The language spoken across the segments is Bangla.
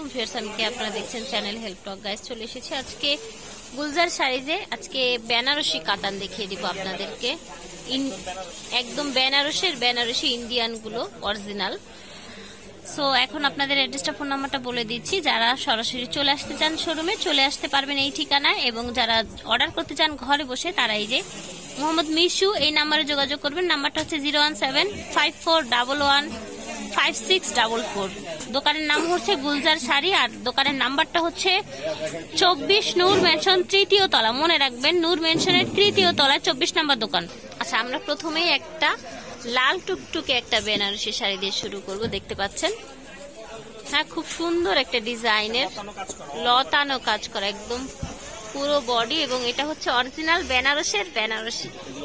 আলাইকুম ভিউয়ার্স, আমি কি আপনারা দেখছেন চ্যানেল হেল্প টক গাইস। চলে এসেছি আজকে গুলজার শাড়িতে। আজকে বেনারসি কাতান দেখিয়ে দিব আপনাদেরকে। একদম বেনারসি ইন্ডিয়ান গুলো অরিজিনাল। সো এখন আপনাদের অ্যাড্রেসটা, ফোন নাম্বারটা বলে দিচ্ছি। যারা সরাসরি চলে আসতে চান শোরুমে চলে আসতে পারবেন এই ঠিকানায়, এবং যারা অর্ডার করতে চান ঘরে বসে তারা এই যে মোহাম্মদ মিশু এই নাম্বারে যোগাযোগ করবেন। নাম্বারটা হচ্ছে 01754115644। দোকানের নাম হচ্ছে গুলজার শাড়ি, আর দোকানের নাম্বারটা হচ্ছে 24 নূর মেনশন 3য় তলা। মনে রাখবেন, নূর মেনশনের 3য় তলায় 24 নম্বর দোকান। আচ্ছা, আমরা প্রথমেই একটা লাল টুকটুকে একটা বেনারসি শাড়ি দিয়ে শুরু করব। দেখতে পাচ্ছেন, হ্যাঁ, খুব সুন্দর একটা ডিজাইনের লতানো কাজ করা একদম পুরো বডি, এবং এটা হচ্ছে অরিজিনাল বেনারসি।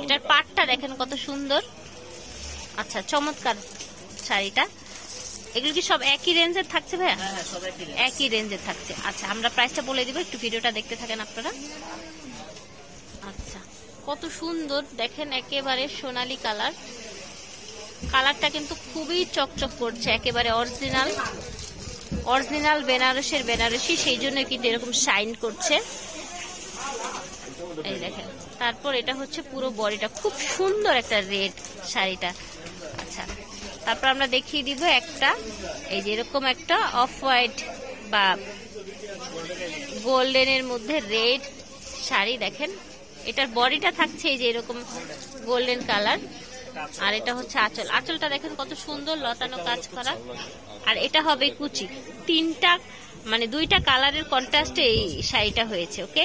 এটার পাটটা দেখেন কত সুন্দর। আচ্ছা, চমৎকার শাড়িটা। এগুলো কি সব একই রেঞ্জের থাকছে ভাইয়া? একই রেঞ্জের থাকছে। আচ্ছা, আমরা প্রাইসটা বলে দিব, একটু ভিডিওটা দেখতে থাকেন আপনারা। আচ্ছা, কত সুন্দর দেখেন, একেবারে সোনালী কালার। কালারটা কিন্তু খুবই চকচক করছে, একেবারে অরিজিনাল বেনারসি, সেই জন্য কিন্তু এরকম শাইন করছে। এই দেখেন, তারপর এটা হচ্ছে পুরো বডিটা খুব সুন্দর একটা রেড শাড়িটা। আচ্ছা, তারপর আমরা দেখিয়ে দিব একটা এই যে এরকম একটা অফ হোয়াইট বা গোল্ডেনের মধ্যে রেড শাড়ি। দেখেন, এটার বডিটা থাকছে এই যে এরকম গোল্ডেন কালার, আর এটা হচ্ছে আঁচলটা দেখেন কত সুন্দর লতানো কাজ করা। আর এটা হবে কুচি। দুইটা কালারের কন্ট্রাস্টে এই শাড়িটা হয়েছে। ওকে,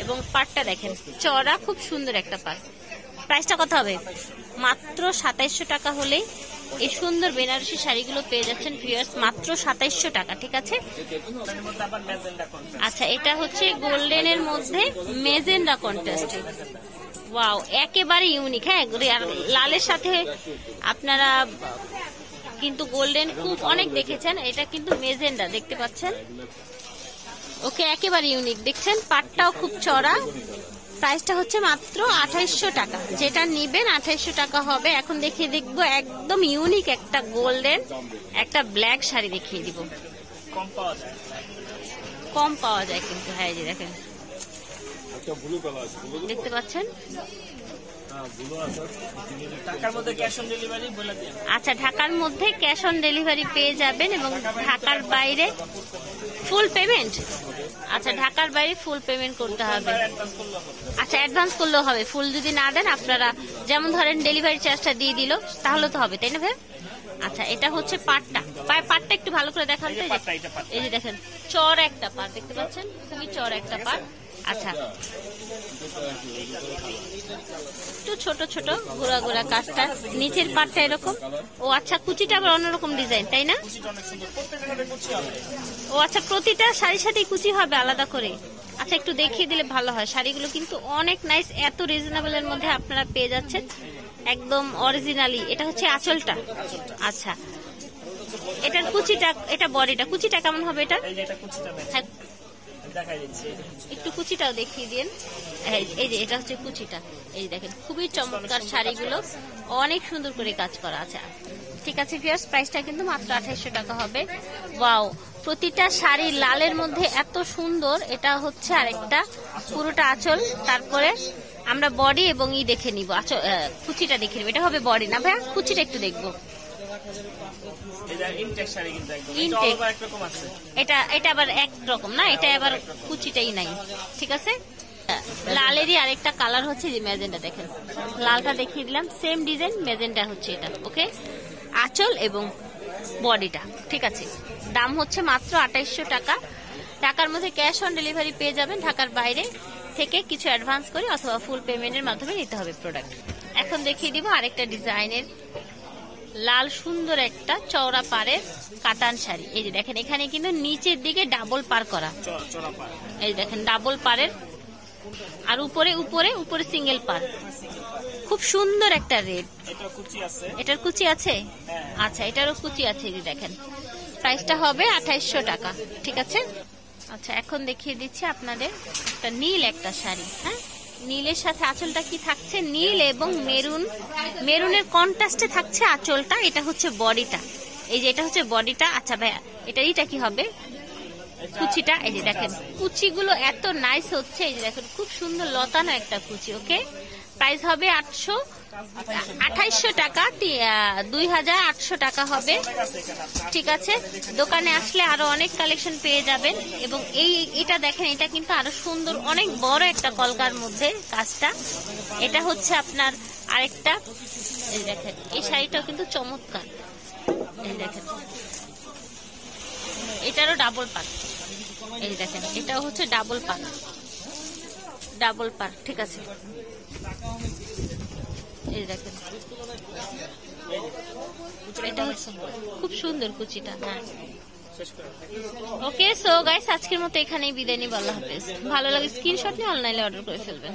এবং পাটটা দেখেন চড়া, খুব সুন্দর একটা পাট। প্রাইসটা কত হবে? মাত্র 2700 টাকা হলেই এই সুন্দর বেনারসি শাড়িগুলো পেয়ে যাচ্ছেন ভিউয়ার্স, মাত্র 2700 টাকা। ঠিক আছে। আচ্ছা, এটা হচ্ছে গোল্ডেনের মধ্যে মেজেন্ডা কন্ট্রাস্ট। ওয়াও, একেবারে ইউনিক। হ্যাঁ, আর লালের সাথে আপনারা কিন্তু গোল্ডেন খুব অনেক দেখেছেন, এটা কিন্তু মেজেন্ডা দেখতে পাচ্ছেন। ওকে, একেবারে ইউনিক। দেখছেন, পাটটাও খুব চড়া। প্রাইসটা হচ্ছে মাত্র 2800 টাকা। যেটা নিবেন 2800 টাকা হবে। এখন দেখিয়ে দেখবো একদম ইউনিক একটা গোল্ডেন একটা ব্ল্যাক শাড়ি দেখিয়ে দিব। কম পাওয়া যায় কিন্তু। হ্যাঁ, এই যে দেখেন, দেখতে পাচ্ছেন। আচ্ছা, ঢাকার মধ্যে ক্যাশ অন ডেলিভারি পেয়ে যাবেন, এবং ঢাকার বাইরে ফুল পেমেন্ট। আচ্ছা, ঢাকার বাইরে ফুল পেমেন্ট করতে হবে। আচ্ছা, অ্যাডভান্স করলেও হবে। ফুল যদি না দেন আপনারা, যেমন ধরেন ডেলিভারি চার্জটা দিয়ে দিল, তাহলে তো হবে, তাই না ভাই? আচ্ছা, এটা হচ্ছে পাটটা। পাটটা একটু ভালো করে দেখান তো। এই যে দেখেন, চড় একটা পাট দেখতে পাচ্ছেন, খুবই চড় একটা পাট। আচ্ছা, একটু ছোট ছোট ঘোরা ঘোরা কাজটা, নিচের পাটটা এরকম। ও আচ্ছা, কুচিটা আবার অন্যরকম ডিজাইন, তাই না? ও আচ্ছা, প্রতিটা শাড়ির সাথে কুচি হবে আলাদা করে। আচ্ছা, একটু দেখিয়ে দিলে ভালো হয়। শাড়িগুলো কিন্তু অনেক নাইস, এত রিজনেবল এর মধ্যে আপনারা পেয়ে যাচ্ছেন একদম অরিজিনালি। এটা হচ্ছে আঁচলটা। আচ্ছা, এটার কুচিটা, এটা বডিটা, কুচিটা কেমন হবে এটা? হ্যাঁ, একটু কুচিটাও দেখিয়ে দিন। এই যে এটা হচ্ছে কুচিটা। এই দেখেন, খুবই চমৎকার শাড়িগুলো, অনেক সুন্দর করে কাজ করা আছে। ঠিক আছে ভিউয়ার্স, প্রাইসটা কিন্তু মাত্র 2800 টাকা হবে। ওয়াও, প্রতিটা শাড়ি লালের মধ্যে এত সুন্দর। এটা হচ্ছে আরেকটা পুরোটা আঁচল। তারপরে আমরা বডি এবং দেখে নিব, কুচিটা দেখে নিব। এটা হবে বডি না ভাইয়া? কুচিটা একটু দেখবো। এটা আবার একরকম না, এটা আবার কুচিটাই নাই। ঠিক আছে। লালেরই আরেকটা কালার হচ্ছে যে মেজেন্ডা। দেখেন, লালটা দেখিয়ে দিলাম, সেম ডিজাইন, মেজেন্ডা হচ্ছে এটা। ওকে, আঁচল এবং বডিটা। ঠিক আছে, দাম হচ্ছে মাত্র 2800 টাকা। ঢাকার মধ্যে ক্যাশ অন ডেলিভারি পেয়ে যাবেন। ঢাকার বাইরে থেকে কিছু অ্যাডভান্স করে অথবা ফুল পেমেন্টের মাধ্যমে নিতে হবে প্রোডাক্ট। এখন দেখিয়ে দিব আরেকটা ডিজাইনের লাল সুন্দর একটা চওড়া পাড়ের কাতান শাড়ি। এই যে দেখেন, এখানে কিন্তু নিচের দিকে ডাবল পার করা। এই দেখেন, ডাবল পাড়ের, আর উপরে সিঙ্গেল পার। খুব সুন্দর একটা রেড। এটার কুচি আছে? আচ্ছা, এটারও কুচি আছে। এই দেখেন, প্রাইসটা হবে 2800 টাকা। ঠিক আছে। আচ্ছা, এখন দেখিয়ে দিচ্ছি আপনাদের একটা নীল একটা শাড়ি। হ্যাঁ, নীলের সাথে আঁচলটা কি থাকছে? নীল এবং মেরুনের কন্ট্রাস্টে থাকছে আঁচলটা। এটা হচ্ছে বডিটা। এই যে এটা হচ্ছে বডিটা। আচ্ছা ভাইয়া, এটা কি হবে? কুচিটা এই যে দেখেন, কুচিগুলো এত নাইস হচ্ছে, এই যে দেখেন খুব সুন্দর লতানো একটা কুচি। ওকে, প্রাইস হবে 2800 টাকা, 2800 টাকা হবে। ঠিক আছে, দোকানে আসলে আরো অনেক কালেকশন পেয়ে যাবেন। এবং এটা দেখেন, এটা কিন্তু আরো সুন্দর, অনেক বড় একটা কলকার মধ্যে কাজটা। এটা হচ্ছে আপনার আরেকটা, এই দেখেন এই শাড়িটাও কিন্তু চমৎকার। এই দেখেন এটারও ডাবল পার, এই দেখেন এটাও হচ্ছে ডাবল পার। ঠিক আছে, এই দেখেন এটা হচ্ছে খুব সুন্দর কুচিটা। হ্যাঁ, ওকে। সো গাইস, আজকের মতো এখানেই বিদায় নিব। আল্লাহ হাফেজ। ভালো লাগে স্ক্রিনশট নিয়ে অনলাইনে অর্ডার করে ফেলবেন।